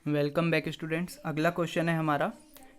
Welcome back students. अगला question है हमारा,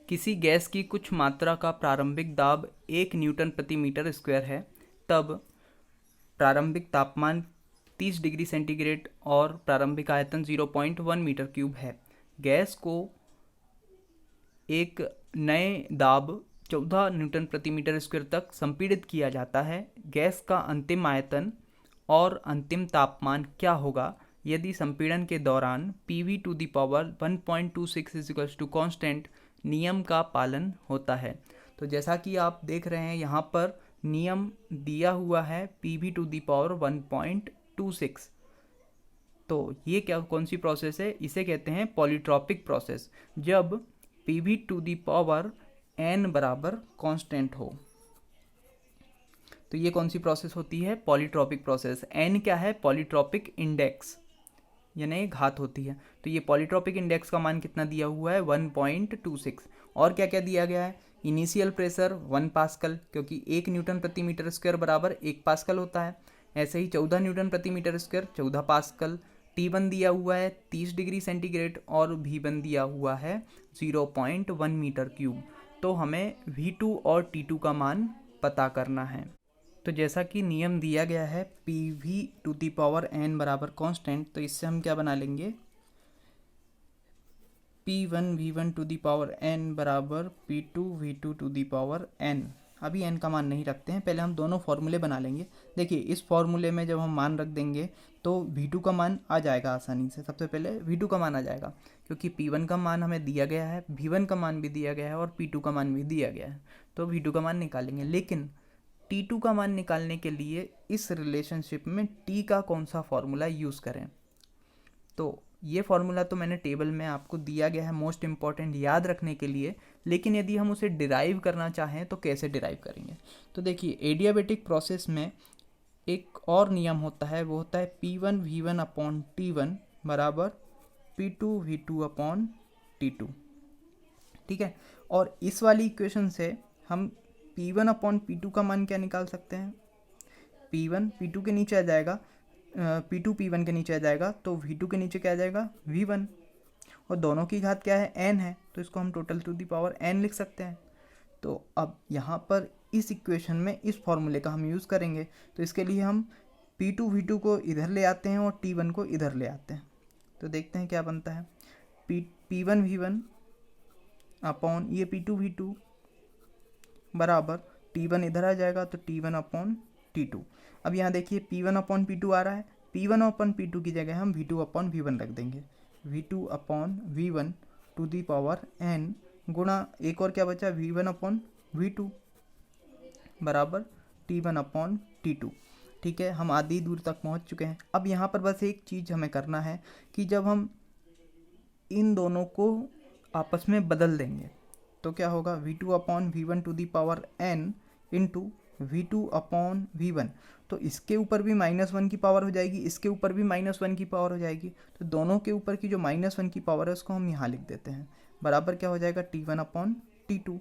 किसी गैस की कुछ मात्रा का प्रारंभिक दाब 1 न्यूटन प्रति मीटर स्क्वायर है, तब प्रारंभिक तापमान 30 डिग्री सेंटीग्रेड और प्रारंभिक आयतन 0.1 मीटर क्यूब है। गैस को एक नए दाब 14 न्यूटन प्रति मीटर स्क्वायर तक संपीड़ित किया जाता है। गैस का अंतिम आयतन और अंतिम तापमान क्या होगा यदि संपीड़न के दौरान PV to the power 1.26 is equals to constant नियम का पालन होता है। तो जैसा कि आप देख रहे हैं यहाँ पर नियम दिया हुआ है PV टू दी पावर 1.26। तो ये क्या कौन सी प्रोसेस है? इसे कहते हैं पॉलीट्रॉपिक प्रोसेस, जब PV to the power n बराबर कांस्टेंट हो। तो ये कौन सी प्रोसेस होती है? Polytropic process. n क्या है? पॉलीट्रॉपिक इंडेक्स यानी घात होती है। तो ये पॉलीट्रॉपिक इंडेक्स का मान कितना दिया हुआ है? 1.26। और क्या क्या दिया गया है? इनिशियल प्रेशर 1 पास्कल, क्योंकि 1 न्यूटन प्रति मीटर स्क्वायर बराबर 1 पास्कल होता है। ऐसे ही 14 न्यूटन प्रति मीटर स्क्वायर 14 पास्कल। T1 दिया हुआ है 30 डिग्री सेंटीग्रेड और V1 दिया हुआ है 0.1 मीटर क्यूब। तो हमें V2 और T2 का मान पता करना है। तो जैसा कि नियम दिया गया है PV to the power n बराबर कांस्टेंट, तो इससे हम क्या बना लेंगे? P1 V1 to the power n बराबर P2 V2 to the power n। अभी n का मान नहीं रखते हैं, पहले हम दोनों फॉर्मूले बना लेंगे। देखिए, इस फॉर्मूले में जब हम मान रख देंगे तो V2 का मान आ जाएगा आसानी से। सबसे पहले V2 का मान आ जाएगा, क्योंकि P1 का मान हमें दिया गया है, V1 का मान भी दिया गया है और P2 का मान भी दिया गया है। तो V2 का मान निकालेंगे, लेकिन T2 का मान निकालने के लिए इस रिलेशनशिप में T का कौन सा फॉर्मूला यूज़ करें? तो ये फॉर्मूला तो मैंने टेबल में आपको दिया गया है, मोस्ट इम्पॉर्टेंट याद रखने के लिए। लेकिन यदि हम उसे डिराइव करना चाहें तो कैसे डिराइव करेंगे? तो देखिए, एडियाबेटिक प्रोसेस में एक और नियम होता है, वो होता है P1 V1 अपॉन T1 बराबर P2 V2 अपॉन T2। ठीक है, और इस वाली इक्वेशन से हम P1 अपॉन P2 का मान क्या निकाल सकते हैं? P1 P2 के नीचे आ जाएगा, P2 P1 के नीचे आ जाएगा, तो V2 के नीचे क्या आ जाएगा? V1। और दोनों की घात क्या है? n है, तो इसको हम total to the power n लिख सकते हैं। तो अब यहाँ पर इस इक्वेशन में इस फॉर्मूले का हम यूज़ करेंगे। तो इसके लिए हम P2 V2 को इधर ले आते हैं और T1 को इधर ले आते हैं। तो देखते हैं क्या बनता है। P1 V1 अपॉन ये P2 V2 बराबर T1 इधर आ जाएगा, तो T1 अपॉन T2। अब यहाँ देखिए P1 अपॉन P2 आ रहा है, P1 अपॉन P2 की जगह हम V2 अपॉन V1 रख देंगे। V2 upon V1 to the power n गुणा एक और क्या बचा? V1 अपॉन V2 बराबर T1 अपॉन T2। ठीक है, हम आधी दूर तक पहुँच चुके हैं। अब यहाँ पर बस एक चीज़ हमें करना है कि जब हम इन दोनों को आपस में बदल देंगे तो क्या होगा? V2 upon V1 to the power n इंटू V2 अपॉन V1। तो इसके ऊपर भी -1 की पावर हो जाएगी, इसके ऊपर भी -1 की पावर हो जाएगी। तो दोनों के ऊपर की जो -1 की पावर है उसको हम यहाँ लिख देते हैं, बराबर क्या हो जाएगा? T1 upon T2।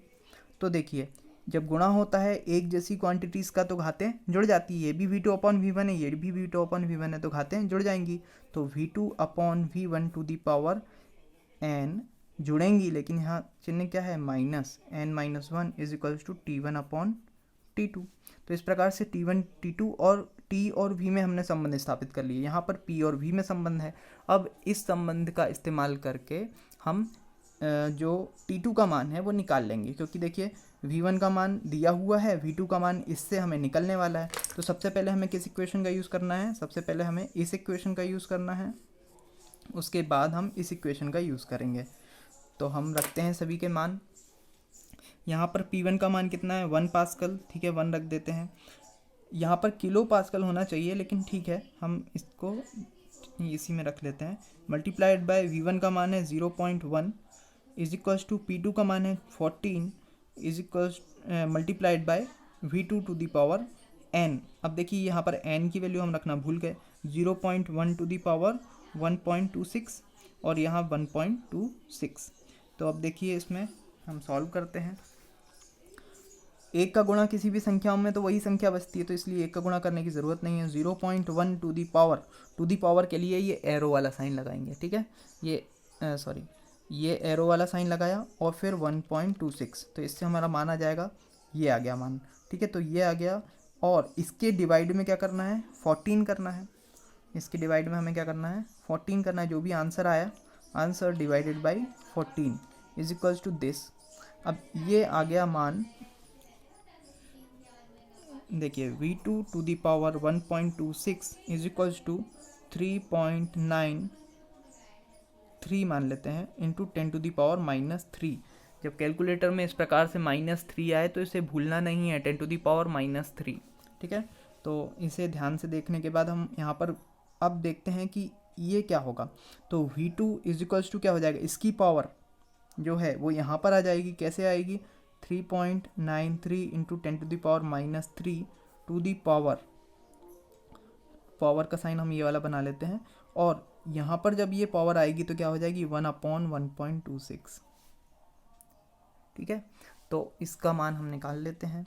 तो देखिए, जब गुणा होता है एक जैसी क्वांटिटीज़ का तो घातें जुड़ जाती है। ये भी V2 अपॉन V1 है, ये भी V2 अपॉन V1 है, तो घातें जुड़ जाएंगी। तो V2 upon V1 to the power n जुड़ेंगी, लेकिन यहाँ चिन्ह क्या है? Minus n-1 is equals to T1 upon T2। तो इस प्रकार से T1 T2 और T और V में हमने संबंध स्थापित कर लिए। यहाँ पर P और V में संबंध है। अब इस संबंध का इस्तेमाल करके हम जो T2 का मान है वो निकाल लेंगे, क्योंकि देखिए V1 का मान दिया हुआ है, V2 का मान इससे हमें निकलने वाला है। तो सबसे पहले हमें किस इक्वेशन का यूज़ करना है? सबसे पहले हमें इस इक्वेशन का यूज़ करना है, उसके बाद हम इस इक्वेशन का यूज़ करेंगे। तो हम रखते हैं सभी के मान। यहाँ पर P1 का मान कितना है? 1 पास्कल। ठीक है, 1 रख देते हैं। यहाँ पर किलो पास्कल होना चाहिए, लेकिन ठीक है, हम इसको इसी में रख लेते हैं। मल्टीप्लाइड बाय V1 का मान है 0.1 इज इक्वल्स टू P2 का मान है 14 is equals multiplied by V2 to the power n। अब देखिए यहाँ पर n की वैल्यू हम रखना भूल गए, 0.1 टू दी पावर 1.26 और यहाँ 1.26। तो अब देखिए इसमें हम सॉल्व करते हैं। एक का गुणा किसी भी संख्याओं में तो वही संख्या बचती है, तो इसलिए एक का गुणा करने की ज़रूरत नहीं है। 0.1 टू दी पावर के लिए ये एरो वाला साइन लगाएंगे। ठीक है, ये सॉरी ये एरो वाला साइन लगाया और फिर 1.26, तो इससे हमारा मान आ जाएगा, ये आ गया मान। ठीक है, तो ये आ गया, और इसके डिवाइड में क्या करना है, 14 करना है। इसके डिवाइड में हमें क्या करना है, 14 करना है। जो भी आंसर आया, answer divided by 14 is equals to this. अब ये आ गया मान, देखिए v2 to the power 1.26 is equals to 3.93 मान लेते हैं, इंटू 10 टू दी पावर -3। जब कैलकुलेटर में इस प्रकार से -3 आए तो इसे भूलना नहीं है, 10 टू दी पावर -3। ठीक है, तो इसे ध्यान से देखने के बाद हम यहाँ पर अब देखते हैं कि ये क्या होगा। तो v2 इज इक्वल्स टू क्या हो जाएगा, इसकी पावर जो है वो यहाँ पर आ जाएगी। कैसे आएगी, 3.93 into 10 to the power -3 to the power का साइन हम ये वाला बना लेते हैं, और यहाँ पर जब ये पावर आएगी तो क्या हो जाएगी, 1/1.26। ठीक है, तो इसका मान हम निकाल लेते हैं।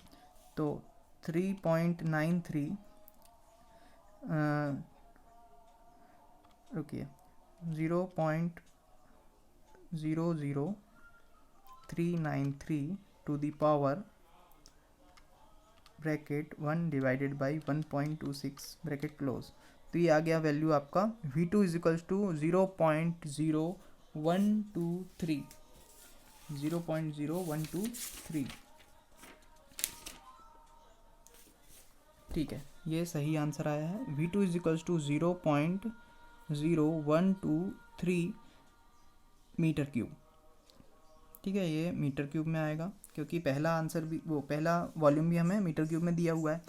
तो 3.93 रुकिए 0.00393 to the power bracket 1 divided by 1.26 bracket close. तो ये आ गया वैल्यू आपका v2 इज इक्वल्स टू 0.0123। ठीक है, ये सही आंसर आया है। v2 is equals to 0.0123 metre cube. ठीक है, ये मीटर क्यूब में आएगा क्योंकि पहला आंसर भी, वो पहला वॉल्यूम भी हमें मीटर क्यूब में दिया हुआ है।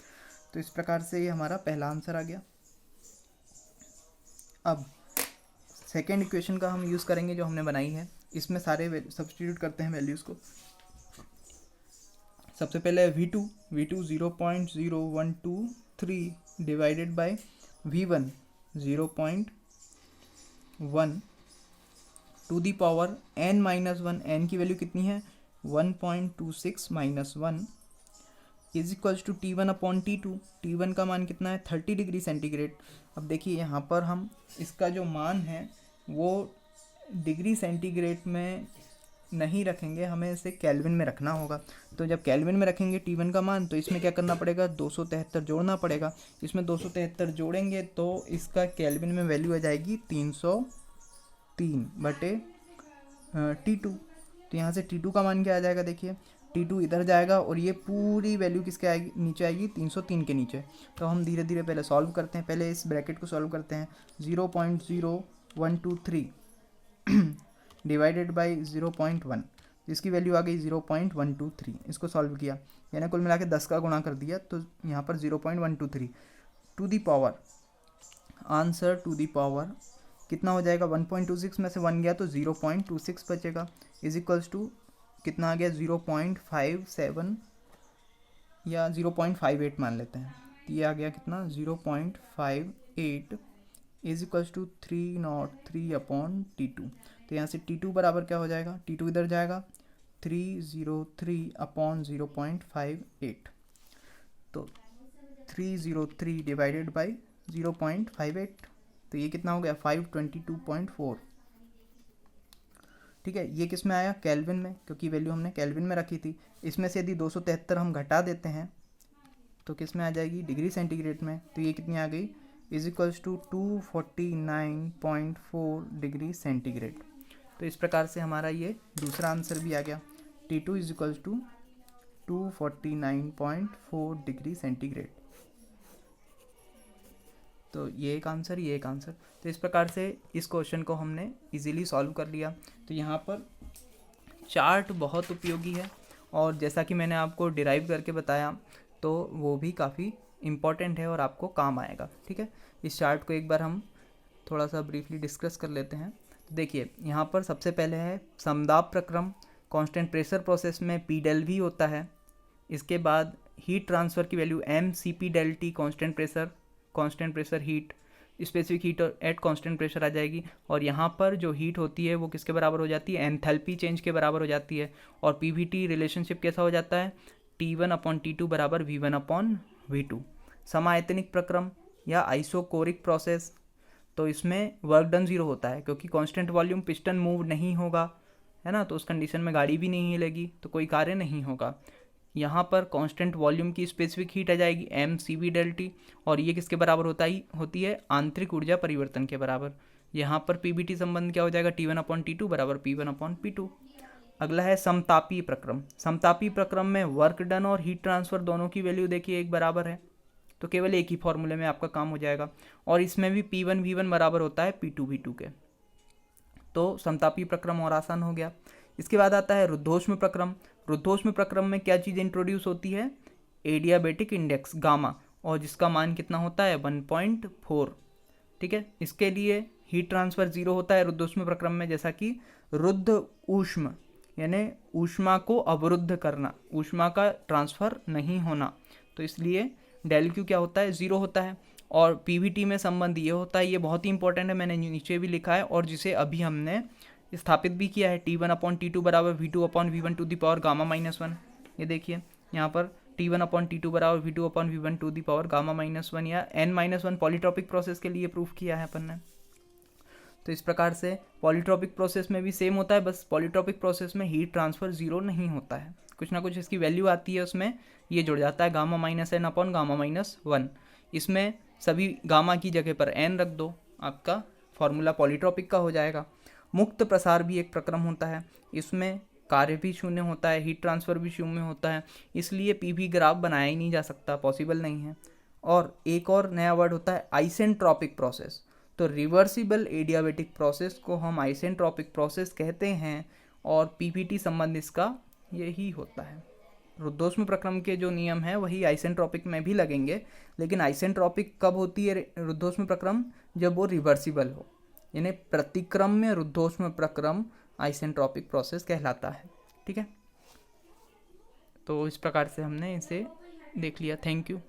तो इस प्रकार से ये हमारा पहला आंसर आ गया। अब सेकेंड इक्वेशन का हम यूज़ करेंगे जो हमने बनाई है, इसमें सारे सब्स्टिट्यूट करते हैं वैल्यूज़ को। सबसे पहले v2 0.0123 divided by v1 0.1 to the power n-1। n की वैल्यू कितनी है, 1.26 - 1 is equals to T1/T2। T1 का मान कितना है, 30 डिग्री सेंटीग्रेड। अब देखिए यहाँ पर हम इसका जो मान है वो डिग्री सेंटीग्रेड में नहीं रखेंगे, हमें इसे केल्विन में रखना होगा। तो जब केल्विन में रखेंगे T1 का मान, तो इसमें क्या करना पड़ेगा, 273 जोड़ना पड़ेगा। इसमें 273 जोड़ेंगे तो इसका केल्विन में वैल्यू आ जाएगी 303/T2। तो यहाँ से T2 का मान क्या आ जाएगा, देखिए T2 इधर जाएगा और ये पूरी वैल्यू किसके आएगी, नीचे आएगी 303 के नीचे। तो हम धीरे धीरे पहले सॉल्व करते हैं, पहले इस ब्रैकेट को सॉल्व करते हैं। 0.0123 डिवाइडेड बाई 0.1, जिसकी वैल्यू आ गई 0.123। इसको सॉल्व किया, यानी कुल मिला के 10 का गुणा कर दिया, तो यहाँ पर 0.123 to the power, answer to the power कितना हो जाएगा, 1.26 में से 1 गया तो 0.26 बचेगा, इज इक्वल्स टू कितना आ गया, 0.57 या 0.58 मान लेते हैं। तो ये आ गया कितना, 0.58 इज इक्वल्स टू 303/T2। तो यहाँ से T2 बराबर क्या हो जाएगा, T2 इधर जाएगा, 303/0.58। तो 303 डिवाइडेड बाई 0.58, तो ये कितना हो गया, 522.4। ठीक है, ये किस में आया, केल्विन में, क्योंकि वैल्यू हमने केल्विन में रखी थी। इसमें से यदि 273 हम घटा देते हैं तो किस में आ जाएगी, डिग्री सेंटीग्रेड में। तो ये कितनी आ गई, is equals to 249.4 degree centigrade. तो इस प्रकार से हमारा ये दूसरा आंसर भी आ गया, T2 is equals to 249.4 degree centigrade. तो ये एक आंसर, ये एक आंसर। तो इस प्रकार से इस क्वेश्चन को हमने इजीली सॉल्व कर लिया। तो यहाँ पर चार्ट बहुत उपयोगी है, और जैसा कि मैंने आपको डिराइव करके बताया तो वो भी काफ़ी इम्पॉर्टेंट है और आपको काम आएगा। ठीक है, इस चार्ट को एक बार हम थोड़ा सा ब्रीफली डिस्कस कर लेते हैं। तो देखिए यहाँ पर सबसे पहले है समदाब प्रक्रम, कांस्टेंट प्रेशर प्रोसेस में P∆V होता है। इसके बाद हीट ट्रांसफ़र की value mCp∆T, constant pressure heat, specific heat at constant pressure आ जाएगी। और यहाँ पर जो हीट होती है वो किसके बराबर हो जाती है, एंथैल्पी चेंज के बराबर हो जाती है। और PVT रिलेशनशिप कैसा हो जाता है, T1/T2 बराबर V1/V2। समायतनिक प्रक्रम या आइसोकोरिक प्रोसेस, तो इसमें वर्क डन 0 होता है क्योंकि कांस्टेंट वॉल्यूम पिस्टन मूव नहीं होगा, है ना, तो उस कंडीशन में गाड़ी भी नहीं हिलेगी तो कोई कार्य नहीं होगा। यहाँ पर कांस्टेंट वॉल्यूम की स्पेसिफिक हीट आ जाएगी mCv∆T, और ये किसके बराबर होती है आंतरिक ऊर्जा परिवर्तन के बराबर। यहाँ पर पीबीटी संबंध क्या हो जाएगा, T1/T2 बराबर P1/P2। अगला है समतापीय प्रक्रम। समतापीय प्रक्रम में वर्क डन और हीट ट्रांसफर दोनों की वैल्यू देखिए एक बराबर है, तो केवल एक ही फॉर्मूले में आपका काम हो जाएगा, और इसमें भी P1V1 बराबर होता है P2V2 के। तो समतापीय प्रक्रम और आसान हो गया। इसके बाद आता है रुद्धोष्म प्रक्रम। रुद्धोष्म प्रक्रम में क्या चीज़ इंट्रोड्यूस होती है, एडियाबेटिक इंडेक्स गामा, और जिसका मान कितना होता है 1.4। ठीक है, इसके लिए हीट ट्रांसफर 0 होता है रुद्धोष्म प्रक्रम में, जैसा कि रुद्ध ऊष्म यानी ऊष्मा को अवरुद्ध करना, ऊष्मा का ट्रांसफर नहीं होना, तो इसलिए डेल क्यू क्या होता है 0 होता है। और पीवीटी में संबंध ये होता है, ये बहुत ही इंपॉर्टेंट है, मैंने नीचे भी लिखा है और जिसे अभी हमने स्थापित भी किया है, T1/T2 बराबर V2/V1 टू द पावर गामा-1। ये देखिए यहाँ पर T1/T2 बराबर V2/V1 टू द पावर गामा-1 या n-1 पॉलीट्रॉपिक प्रोसेस के लिए प्रूफ किया है अपन ने। तो इस प्रकार से पॉलीट्रॉपिक प्रोसेस में भी सेम होता है, बस पॉलीट्रॉपिक प्रोसेस में हीट ट्रांसफर 0 नहीं होता है, कुछ ना कुछ इसकी वैल्यू आती है, उसमें ये जुड़ जाता है गामा-n/गामा-1। इसमें सभी गामा की जगह पर n रख दो, आपका फॉर्मूला पॉलीट्रॉपिक का हो जाएगा। मुक्त प्रसार भी एक प्रक्रम होता है, इसमें कार्य भी शून्य होता है, हीट ट्रांसफर भी शून्य होता है, इसलिए पीवी ग्राफ बनाया ही नहीं जा सकता, पॉसिबल नहीं है। और एक और नया वर्ड होता है आइसेंट्रोपिक प्रोसेस। तो रिवर्सिबल एडियाबेटिक प्रोसेस को हम आइसेंट्रोपिक प्रोसेस कहते हैं, और पीपीटी संबंध इसका यही होता है। रुद्धोष्म प्रक्रम के जो नियम है वही आइसेंट्रोपिक में भी लगेंगे, लेकिन आइसेंट्रोपिक कब होती है रुद्धोष्म प्रक्रम, जब वो रिवर्सिबल हो, यानी प्रतिक्रम्य रुद्धोष्म प्रक्रम आइसेंट्रोपिक प्रोसेस कहलाता है। ठीक है, तो इस प्रकार से हमने इसे देख लिया। Thank you.